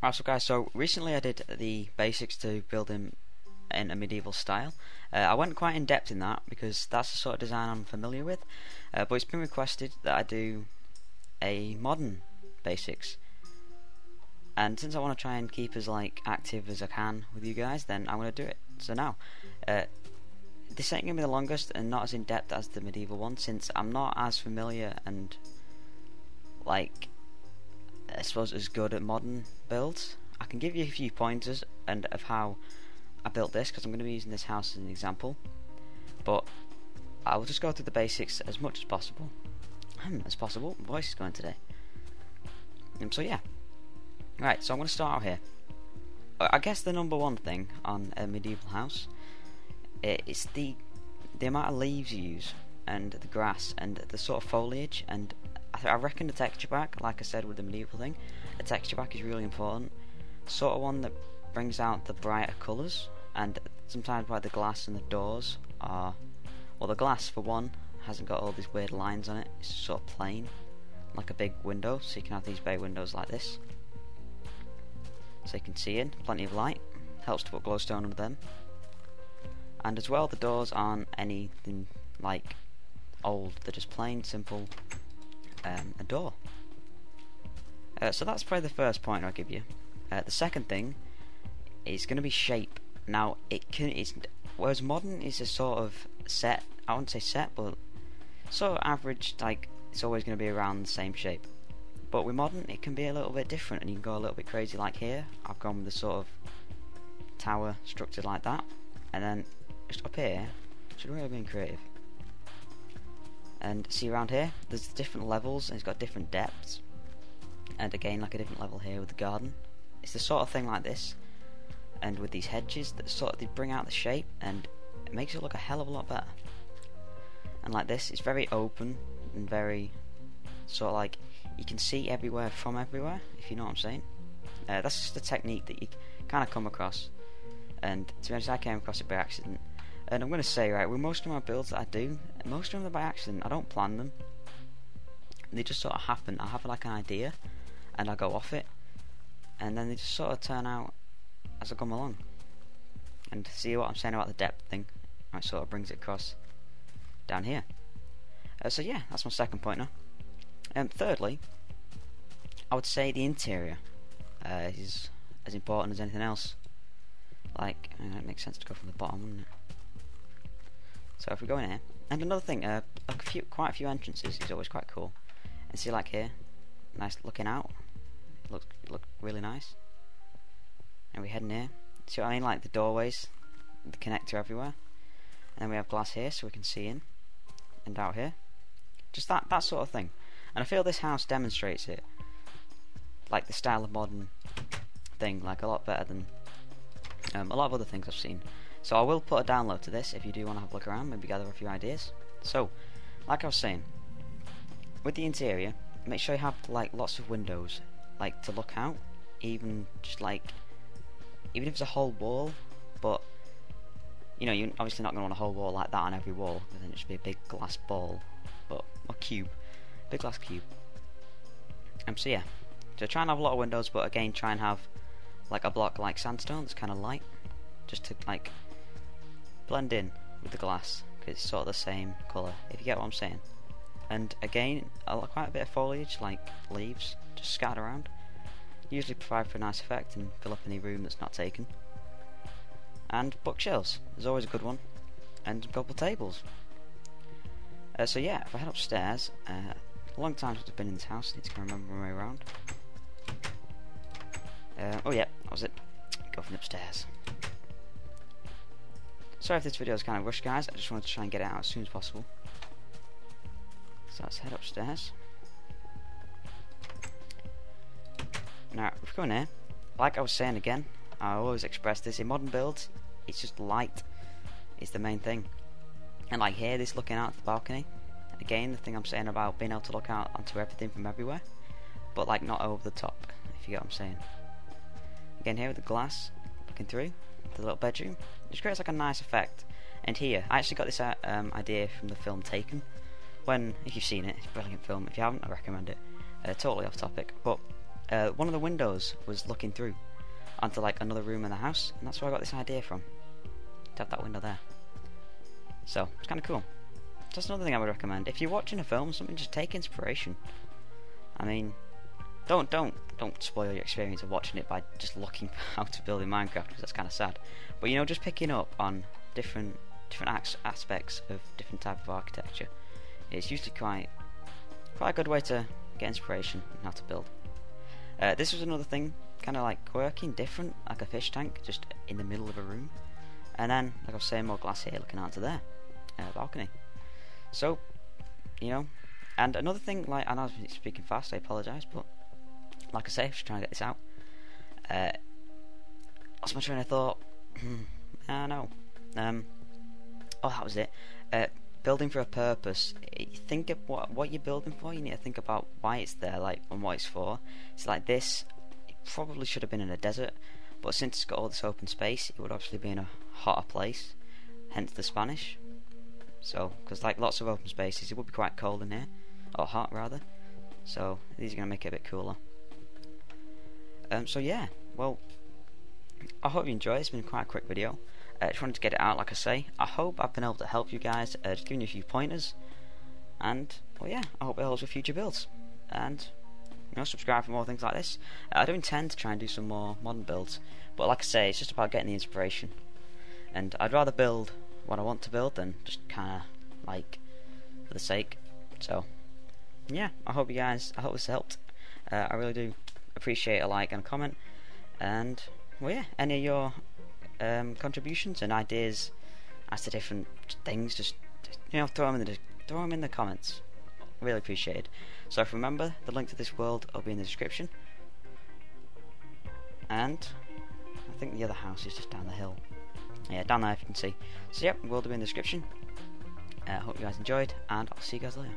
Alright, so guys, so recently I did the basics to building in a medieval style. I went quite in depth in that because that's the sort of design I'm familiar with, but it's been requested that I do a modern basics, and since I want to try and keep as active as I can with you guys, then I'm going to do it. So now, this ain't going to be the longest and not as in depth as the medieval one, since I'm not as familiar and I suppose as good at modern builds. I can give you a few pointers and of how I built this, because I'm going to be using this house as an example, but I will just go through the basics as much as possible. My voice is going today. So yeah, right, so I'm going to start out here. I guess the number one thing on a medieval house is the amount of leaves you use, and the grass, and the sort of foliage, and I reckon the texture pack, like I said with the medieval thing, the texture pack is really important. Sort of one that brings out the brighter colours, and sometimes why the glass and the doors are, well, the glass for one hasn't got all these weird lines on it, it's sort of plain, like a big window, so you can have these bay windows like this, so you can see in, plenty of light, helps to put glowstone under them. And as well, the doors aren't anything old, they're just plain, simple, a door. So that's probably the first point I'll give you. The second thing is going to be shape. Now, whereas modern is a sort of set, I wouldn't say set, but sort of average, it's always going to be around the same shape. But with modern, it can be a little bit different, and you can go a little bit crazy. Like here, I've gone with the sort of tower structured like that, and then just up here, should really be creative. And see around here, there's different levels, and it's got different depths. And again, like a different level here with the garden. It's the sort of thing like this, and with these hedges that sort of they bring out the shape, and it makes it look a hell of a lot better. And like this, it's very open and very sort of you can see everywhere from everywhere, if you know what I'm saying. That's just a technique that you kind of come across, and to be honest, I came across it by accident. And I'm going to say, right, with most of my builds that I do, most of them are by accident. I don't plan them, they just sort of happen. I have an idea and I go off it, and then they just sort of turn out as I come along. And see what I'm saying about the depth thing, it sort of brings it across down here. So yeah, that's my second point now. Thirdly, I would say the interior is as important as anything else. It makes sense to go from the bottom, wouldn't it? So if we go in here, and another thing, quite a few entrances is always quite cool. And see, here, nice looking out. Look really nice. And we head in here. See what I mean? The doorways, the connector everywhere. And then we have glass here, so we can see in and out here. Just that sort of thing. And I feel this house demonstrates it, the style of modern thing, a lot better than a lot of other things I've seen. So I will put a download to this if you do want to have a look around, maybe gather a few ideas. So, like I was saying, with the interior, make sure you have lots of windows, to look out, even just even if it's a whole wall, but you're obviously not going to want a whole wall like that on every wall, because then it should be a big glass ball, or cube, big glass cube. So yeah, so try and have a lot of windows, but again try and have a block like sandstone that's kind of light, just to blend in with the glass, because it's sort of the same colour, if you get what I'm saying. And again, quite a bit of foliage, leaves, just scattered around, usually provide for a nice effect and fill up any room that's not taken. And bookshelves, there's always a good one, and a couple of tables. So yeah, if I head upstairs, a long time since I've been in this house, I need to remember my way around. Oh yeah, that was it, go from upstairs. Sorry if this video is kind of rushed, guys, I just wanted to try and get it out as soon as possible. So let's head upstairs. Now, if we go in here, like I was saying again, I always express this, in modern builds, it's just light is the main thing. And here, this looking out the balcony, again, the thing I'm saying about being able to look out onto everything from everywhere, but not over the top, if you get what I'm saying. Again, here with the glass, looking through the little bedroom, it just creates a nice effect. And here, I actually got this idea from the film Taken, when, if you've seen it, it's a brilliant film. If you haven't, I recommend it. Totally off topic, but one of the windows was looking through onto like another room in the house, and that's where I got this idea from, to have that window there. So it's kind of cool. That's another thing I would recommend. If you're watching a film or something, just take inspiration. I mean, don't spoil your experience of watching it by just looking for how to build in Minecraft, because that's kind of sad. But you know, just picking up on different aspects of different type of architecture, it's usually quite a good way to get inspiration on how to build. This was another thing, kind of like quirky and different, like a fish tank just in the middle of a room, and then like I was saying, more glass here looking out to there, balcony. So, you know, and another thing, like, I know I was speaking fast, I apologise, but like I say, I'm just trying to get this out. Lost my train of thought. I know. Oh, that was it. Building for a purpose. Think of what you're building for. You need to think about why it's there, like, and what it's for. It's like this. It probably should have been in a desert, but since it's got all this open space, it would obviously be in a hotter place. Hence the Spanish. So, because like lots of open spaces, it would be quite cold in here, or hot rather. So these are going to make it a bit cooler. So yeah, well, I hope you enjoyed. It's been quite a quick video. Just wanted to get it out, like I say. I hope I've been able to help you guys, just giving you a few pointers. And well, yeah, I hope it helps with future builds. And you know, subscribe for more things like this. I do intend to try and do some more modern builds, but like I say, it's just about getting the inspiration. And I'd rather build what I want to build than just kind of like for the sake. So yeah, I hope this helped. I really do appreciate a like and a comment. And well, yeah, any of your contributions and ideas as to different things, just you know, throw them in the comments. Really appreciated. So if remember, the link to this world will be in the description, and I think the other house is just down the hill. Yeah, down there if you can see. So yep, world will be in the description. Hope you guys enjoyed, and I'll see you guys later.